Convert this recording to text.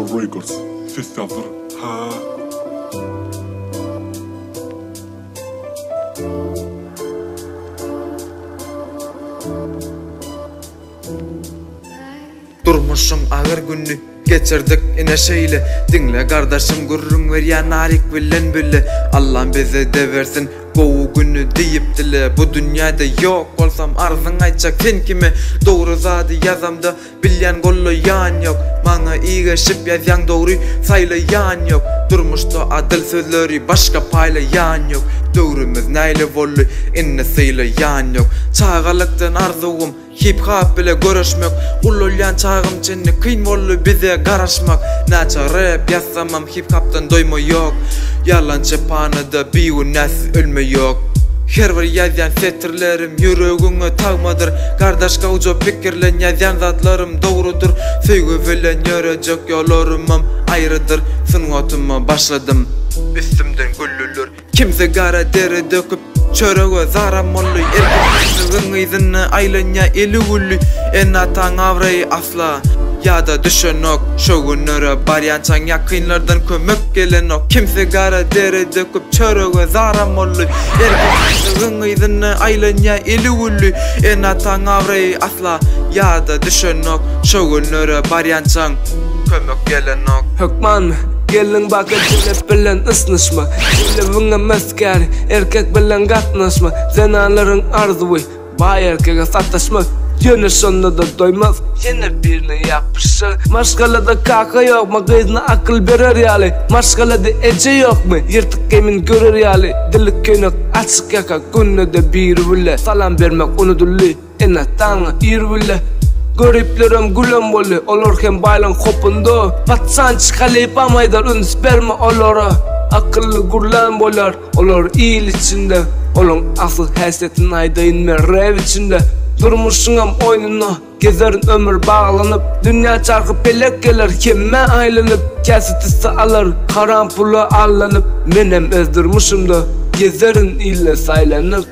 Metro Records. Ses yazdır. Ha. Durmuşum ağır günü geçirdik ine şeyle. Dinle kardeşim gurrun ver ya narik bilen bile. Allah'ım bize de versin goğu günü deyip dile. Bu dünyada yok olsam arzın ayçak sen kimi. Doğru zadı yazamda bilyen gollu yan yok. Bana iyi geçip yazyan doğru saylayan yok. Durmuştu adil sözleri başka paylayan yok. Doğrumuz neyle vollu inne saylayan yok. Çağalıktan arzuğum hip hop bile görüşmek. Ululyan çağım çenni kıyın vollu bize garaşmak. Naça rap yazsamam hip hop'tan doyma yok. Yalan çepanıda bir nes ölme yok. Her bir yazyan setirlerim yüreğine tağmadır. Kardeş kavca fikirlen yazyan zatlarım doğrudur. Söygü bilen yürüyecek yollarımım ayrıdır. Sınıfatıma başladım üstümden güllülür. Kimse gara deri döküp çöreğe zaram ollu. Erkekliğin izini aylanya eli gullu. En atan avrayı asla ya da düşen ok. Şu günlere baryançan yakınlardan kömök gelen ok. Kimse gara deri döküp çöreğe zaram ollu. Erkekliğin izini aylanya eli gullu. En atan avrayı asla ya da düşen ok. Şu günlere baryançan kömök gelen ok. Hükman mı? Gelin bakı dilip bilen ısnışma. Dilibine meskeri erkek bilen katnaşma. Zenaların arzuvi bay erkeke sataşma. Yine sonunda da doymaz yine birine yapışır. Maşgalada kaka yok mu kızına akıl verir yali. Maşgalada ece yok mu yırtık emin görür yali. Dili köynek açık yaka günüde bir bile. Salam vermek unudullu ene tağına ir bile. Gariplerim gülüm bolu olurken baylan kopunda. Patsan çıkalayıp amaydar üns verme olara. Akıllı gurlan bolar olur iyil içinde. Olun asıl hesetin ayda inme rev içinde. Durmuşsunam oyununa gezerin ömür bağlanıp. Dünya çarkı pelek gelir kime aylanıp. Kesitisi alır karan pulu allanıp. Menem özdürmüşüm da gezerin ille saylanıp.